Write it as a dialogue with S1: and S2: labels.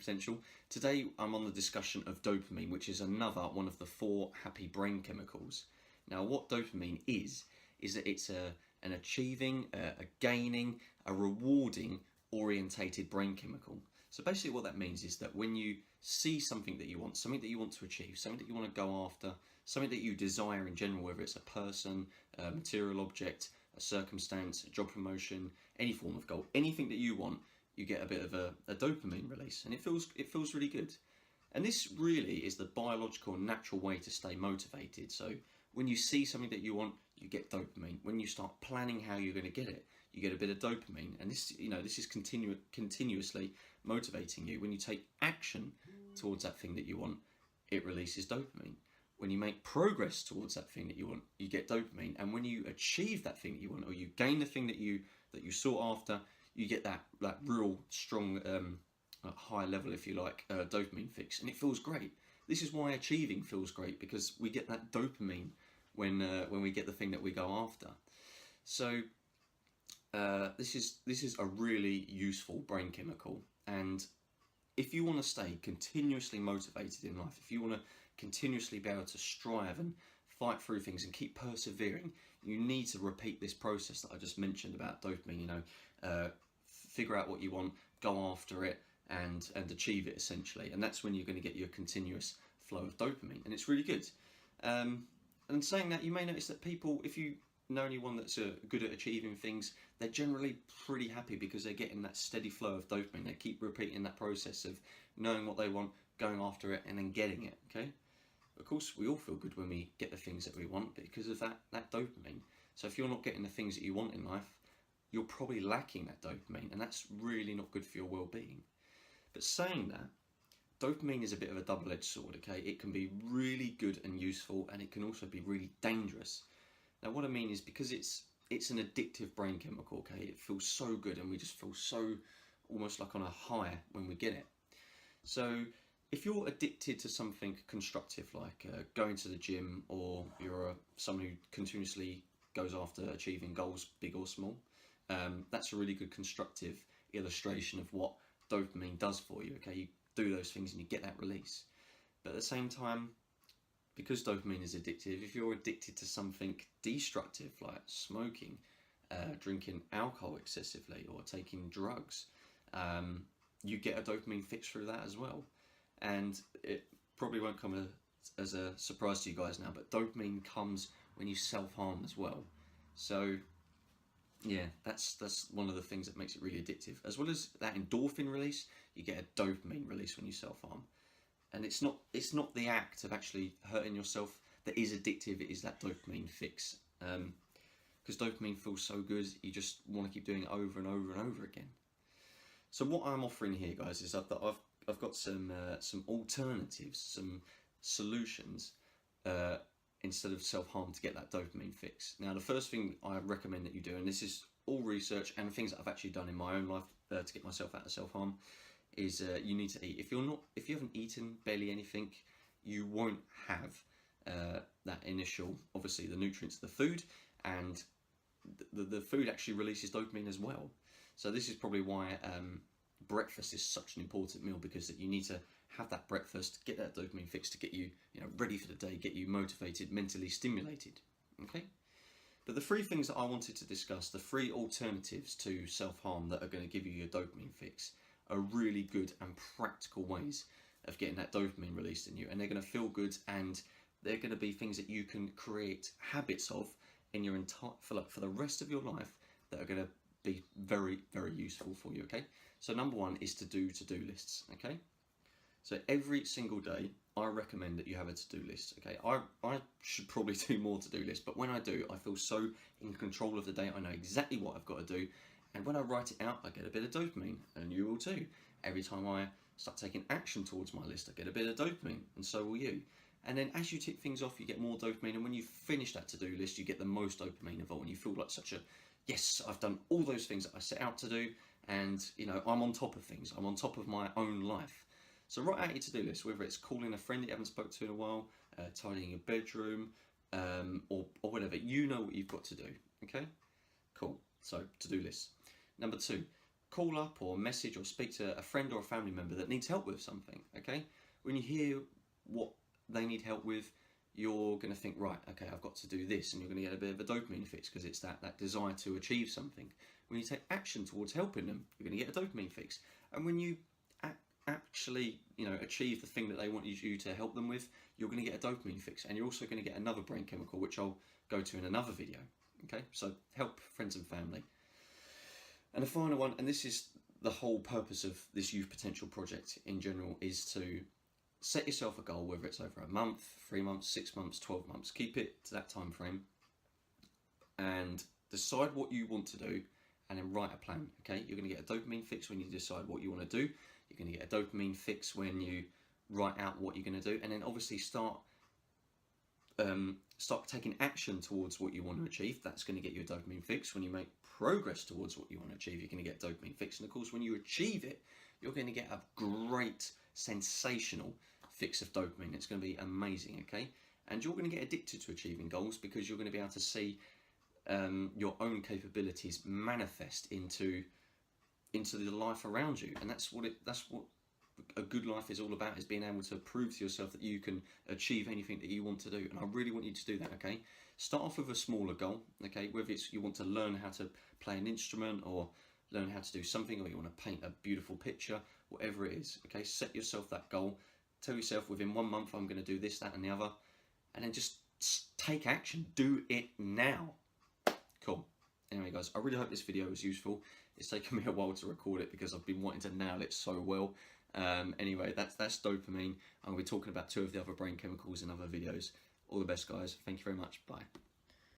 S1: potential. Today I'm on the discussion of dopamine, which is another one of the 4 happy brain chemicals. Now what dopamine is that it's an achieving, a gaining, a rewarding orientated brain chemical. So basically what that means is that when you see something that you want, something that you want to achieve, something that you want to go after, something that you desire in general, whether it's a person, a material object, a circumstance, a job promotion, any form of goal, anything that you want, you get a bit of a dopamine release, and it feels really good. And this really is the biological, natural way to stay motivated. So when you see something that you want, you get dopamine. When you start planning how you're going to get it, you get a bit of dopamine, and this is continuously motivating you. When you take action towards that thing that you want, it releases dopamine. When you make progress towards that thing that you want, you get dopamine. And when you achieve that thing that you want, or you gain the thing that you sought after, you get that real strong high level, if you like, dopamine fix, and it feels great. This is why achieving feels great, because we get that dopamine when we get the thing that we go after. So this is a really useful brain chemical, and if you want to stay continuously motivated in life, if you want to continuously be able to strive and fight through things and keep persevering, you need to repeat this process that I just mentioned about dopamine. Figure out what you want, go after it, and achieve it essentially, and that's when you're going to get your continuous flow of dopamine, and it's really good. And saying that, you may notice that people, if you know anyone that's good at achieving things, they're generally pretty happy because they're getting that steady flow of dopamine. They keep repeating that process of knowing what they want, going after it, and then getting it. Okay. Of course, we all feel good when we get the things that we want because of that dopamine. So if you're not getting the things that you want in life, you're probably lacking that dopamine, and that's really not good for your well-being. But saying that, dopamine is a bit of a double-edged sword, okay? It can be really good and useful, and it can also be really dangerous. Now what I mean is, because it's an addictive brain chemical, okay? It feels so good, and we just feel so almost like on a high when we get it. So if you're addicted to something constructive, like going to the gym, or you're someone who continuously goes after achieving goals, big or small, that's a really good constructive illustration of what dopamine does for you. Okay, you do those things and you get that release. But at the same time, because dopamine is addictive, if you're addicted to something destructive like smoking, drinking alcohol excessively, or taking drugs, you get a dopamine fix through that as well. And it probably won't come as a surprise to you guys now, but dopamine comes when you self-harm as well. So yeah, that's one of the things that makes it really addictive. As well as that endorphin release, you get a dopamine release when you self-harm. And it's not the act of actually hurting yourself that is addictive, it is that dopamine fix. Because dopamine feels so good, you just want to keep doing it over and over and over again. So what I'm offering here, guys, is I've got some alternatives, some solutions, instead of self-harm, to get that dopamine fix. Now the first thing I recommend that you do, and this is all research and things that I've actually done in my own life to get myself out of self-harm, is you need to eat. If you haven't eaten barely anything, you won't have that initial, obviously, the nutrients of the food, and the food actually releases dopamine as well. So this is probably why breakfast is such an important meal, because that you need to have that breakfast, get that dopamine fix to get you, ready for the day, get you motivated, mentally stimulated. Okay. But the 3 things that I wanted to discuss, the 3 alternatives to self-harm that are going to give you your dopamine fix, are really good and practical ways of getting that dopamine released in you, and they're going to feel good, and they're going to be things that you can create habits of in your for the rest of your life that are going to be very, very useful for you. Okay. So number 1 is to do to-do lists. Okay. So every single day, I recommend that you have a to-do list. Okay, I should probably do more to-do lists, but when I do, I feel so in control of the day. I know exactly what I've got to do, and when I write it out, I get a bit of dopamine, and you will too. Every time I start taking action towards my list, I get a bit of dopamine, and so will you. And then as you tick things off, you get more dopamine, and when you finish that to-do list, you get the most dopamine of all, and you feel like such a, yes, I've done all those things that I set out to do, and I'm on top of things. I'm on top of my own life. So write out your to-do list, whether it's calling a friend that you haven't spoken to in a while, tidying your bedroom, or whatever. You know what you've got to do. Okay, cool. So to-do list. Number 2, call up or message or speak to a friend or a family member that needs help with something, okay? When you hear what they need help with, you're going to think, right, okay, I've got to do this, and you're going to get a bit of a dopamine fix because it's that desire to achieve something. When you take action towards helping them, you're going to get a dopamine fix. And when you actually, achieve the thing that they want you to help them with, you're going to get a dopamine fix, and you're also going to get another brain chemical, which I'll go to in another video. Okay, so help friends and family. And the final one, and this is the whole purpose of this Youth Potential project in general, is to set yourself a goal, whether it's over a month, 3 months, 6 months, 12 months. Keep it to that time frame and decide what you want to do, and then write a plan. Okay, you're going to get a dopamine fix when you decide what you want to do. You're going to get a dopamine fix when you write out what you're going to do, and then obviously start taking action towards what you want to achieve. That's going to get you a dopamine fix. When you make progress towards what you want to achieve, you're going to get a dopamine fix. And of course, when you achieve it, you're going to get a great, sensational fix of dopamine. It's going to be amazing, okay? And you're going to get addicted to achieving goals because you're going to be able to see your own capabilities manifest into the life around you. And that's what a good life is all about, is being able to prove to yourself that you can achieve anything that you want to do. And I really want you to do that, okay? Start off with a smaller goal, okay? Whether it's you want to learn how to play an instrument, or learn how to do something, or you want to paint a beautiful picture, whatever it is, okay? Set yourself that goal. Tell yourself within 1 month I'm going to do this, that and the other. And then just take action. Do it now. Cool. Anyway, guys, I really hope this video was useful. It's taken me a while to record it because I've been wanting to nail it so well. Anyway, that's dopamine. I'm going to be talking about 2 of the other brain chemicals in other videos. All the best, guys. Thank you very much. Bye.